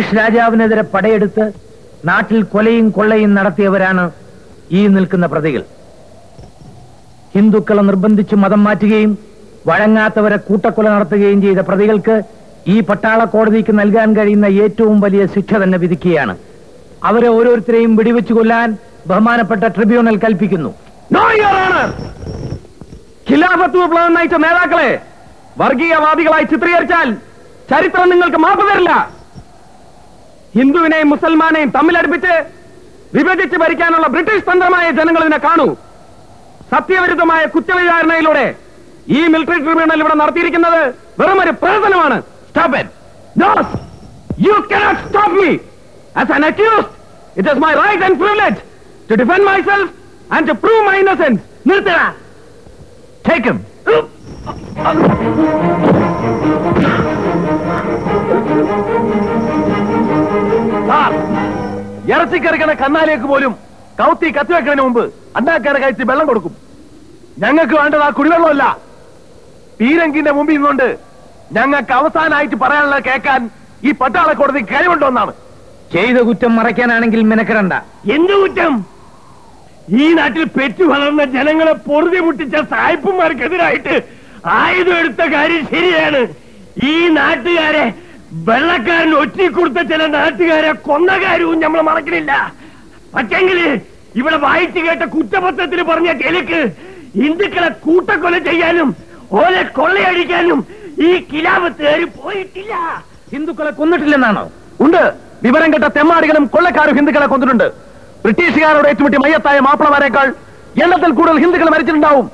British രാജാവിനെതിരെ പടയെടുത്ത് നാട്ടിൽ കൊലയും കൊള്ളയും നടത്തിയവരാണ് ഈ നിൽക്കുന്ന പ്രതികൾ. ഹിന്ദുക്കളെ നിർബന്ധിച്ച് മതം മാറ്റുകയും വഴങ്ങാത്തവരെ കൂട്ടക്കൊല നടത്തുകയും ചെയ്ത പ്രതികൾക്ക് ഈ പട്ടാള കോടതിക്ക് നൽകാൻ കഴിയുന്ന ഏറ്റവും വലിയ ശിക്ഷ തന്നെ വിധിക്കുകയാണ്. അവരെ ഓരോരുത്തരെയും വെടിവെച്ചു കൊല്ലാൻ ബഹുമാനപ്പെട്ട ട്രിബ്യൂണൽ കൽപ്പിക്കുന്നു. ഖിലാഫത്ത് വിപ്ലവം നയിച്ച നേതാക്കളെ വർഗീയവാദികളായി ചിത്രീകരിച്ചാൽ ചരിത്രം നിങ്ങൾക്ക് മാപ്പ് തരില്ല. ഹിന്ദുവിനെയും മുസൽമാനെയും തമ്മിലടുപ്പിച്ച് വിഭജിച്ച് ഭരിക്കാനുള്ള ബ്രിട്ടീഷ് തന്ത്രമായ ജനങ്ങൾ ഇതിനെ കാണൂ. സത്യവിരുദ്ധമായ കുറ്റവിചാരണയിലൂടെ ഈ മിലിറ്ററി ട്രിബ്യൂണൽ ഇവിടെ നടത്തിയിരിക്കുന്നത് വെറും ഒരു പ്രഹസനമാണ്. Stop it! No! You cannot stop me! As an accused, it is my right and privilege to defend myself and to prove my innocence. നിർത്തുക. Take him. ഇറച്ചിക്കറിക്കണ കന്നാലേക്ക് പോലും കൗത്തി കത്തിവെക്കുന്നതിന് മുമ്പ് അണ്ണാക്കാരെ കഴിച്ച് വെള്ളം കൊടുക്കും. ഞങ്ങൾക്ക് വേണ്ടത് ആ കുടിവെള്ളമല്ല. പീരങ്കിന്റെ മുമ്പിൽ നിന്നുകൊണ്ട് ഞങ്ങൾക്ക് അവസാനമായിട്ട് പറയാനുള്ള കേൾക്കാൻ ഈ പട്ടാള കോടതി കഴിവുണ്ടോ എന്നാണ്. ചെയ്ത കുറ്റം മറയ്ക്കാനാണെങ്കിൽ മെനക്കെടണ്ട. എന്ത് കുറ്റം? ഈ നാട്ടിൽ പെറ്റു വളർന്ന ജനങ്ങളെ പൊറുതി മുട്ടിച്ച സായിപ്പുമാർക്കെതിരായിട്ട് ആയുധം എടുത്ത കാര്യം ശരിയാണ്. ഈ നാട്ടുകാരെ വെള്ളക്കാരൻ ഒറ്റിക്കൊടുത്ത ചില നാട്ടുകാരെ കൊന്ന കാര്യവും നമ്മൾ മറക്കണില്ല. പക്ഷെങ്കില് ഇവിടെ വായിച്ചു കേട്ട കുറ്റപത്രത്തിൽ പറഞ്ഞ തെലുക്ക് ഹിന്ദുക്കളെ കൂട്ടക്കൊല ചെയ്യാനും ഓലെ കൊള്ളയടിക്കാനും ഈ ഖിലാഫത്തുകാർ പോയിട്ടില്ല. ഹിന്ദുക്കളെ കൊന്നിട്ടില്ലെന്നാണോ? ഉണ്ട്. വിവരം കേട്ട തെമ്മാടികളും കൊള്ളക്കാരും ഹിന്ദുക്കളെ കൊന്നിട്ടുണ്ട്. ബ്രിട്ടീഷുകാരോട് ഏറ്റുമുട്ടി മയ്യത്തായ മാപ്പിളമാരെക്കാൾ എണ്ണത്തിൽ കൂടുതൽ ഹിന്ദുക്കൾ മരിച്ചിട്ടുണ്ടാവും.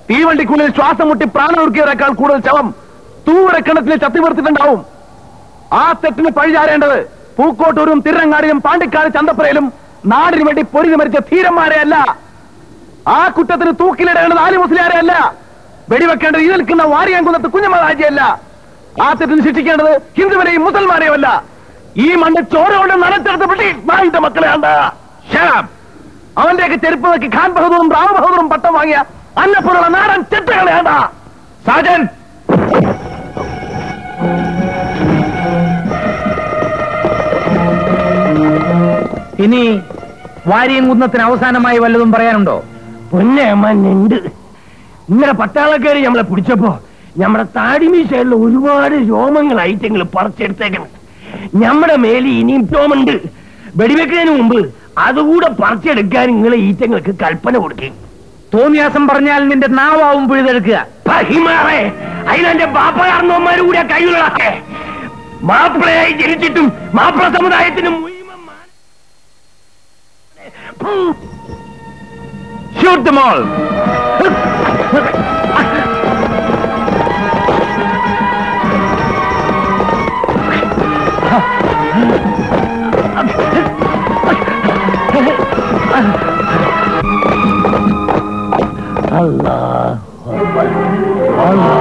തീവണ്ടിക്കുള്ളിൽ ശ്വാസം മുട്ടി പ്രാണമുറുക്കിയവരെക്കാൾ കൂടുതൽ ശവം തൂവരക്കണത്തിൽ ചത്തിവീർത്തിട്ടുണ്ടാവും. ആ തെറ്റിന് പഴിചാരേണ്ടത് പൂക്കോട്ടൂരും തിരുരങ്ങാടിയും പാണ്ടിക്കാട് ചന്തപ്പുരയിലും നാടിനു വേണ്ടി പൊരിഞ്ഞു മരിച്ച ധീരന്മാരെ അല്ല. ആ കുറ്റത്തിന് തൂക്കിലിടേണ്ടത് ആലി മുസ്ലിയാരെ അല്ല. വെടിവെക്കേണ്ടത് ഈ നിൽക്കുന്ന വാരിയാങ്കുന്നത്ത് കുഞ്ഞമ്മദാജിയല്ല. ആ തെറ്റിന് ശിക്ഷിക്കേണ്ടത് ഹിന്ദുവിനെയും മുസൽമാനെയും അല്ല. ഈ മണ്ണ് ചോര കൊണ്ട് നനച്ചെടുത്ത് ബ്രിട്ടീഷ് നായിന്റെ മക്കളെയാണ്. അവന്റെയൊക്കെ ചെരുപ്പ് നോക്കി ഖാൻ ബഹദൂറും റാം ബഹദൂറും പട്ടം വാങ്ങിയ അന്നപ്പുറമുള്ള നാടൻ ചെറ്റകളെയാണ്. സാജൻ, ഇനി വാരിയും കുന്നത്തിന് അവസാനമായി വല്ലതും പറയാനുണ്ടോ? പൊന്നേമ്മണ്ട്. ഇന്നലെ പട്ടാളക്കാര് നമ്മളെ പിടിച്ചപ്പോ നമ്മുടെ താടിമീശയിലുള്ള ഒരുപാട് രോമങ്ങൾ ഐറ്റങ്ങൾ പറിച്ചെടുത്തേക്കണം. നമ്മുടെ മേലെ ഇനിയും രോമുണ്ട്. വെടിവെക്കുന്നതിന് മുമ്പ് അതുകൂടെ പറിച്ചെടുക്കാൻ നിങ്ങളെ ഈറ്റങ്ങൾക്ക് കൽപ്പന കൊടുക്കും. തോന്നിയാസം പറഞ്ഞാൽ നിന്റെ നാവാവും പിഴുതെടുക്കുക. അതിനെന്റെ ബാപ്പ കാരണവന്മാരും കൂടെ കൈകളാക്കെ മാപ്പിളയായി ജനിച്ചിട്ടും മാപ്പിള സമുദായത്തിന് Shoot them all! Allah Akbar. Allah Akbar. Allah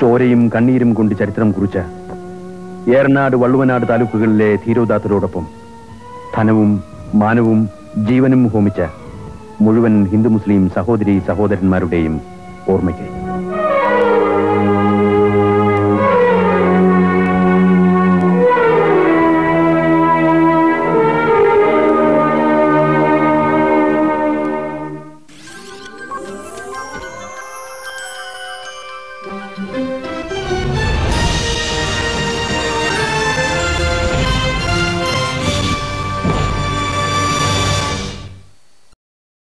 ചോരയും കണ്ണീരും കൊണ്ട് ചരിത്രം കുറിച്ച ഏറനാട് വള്ളുവനാട് താലൂക്കുകളിലെ ധീരോദാത്തരോടൊപ്പം ധനവും മാനവും ജീവനും ഹോമിച്ച മുഴുവൻ ഹിന്ദു മുസ്ലിം സഹോദരി സഹോദരന്മാരുടെയും ഓർമ്മയ്ക്ക്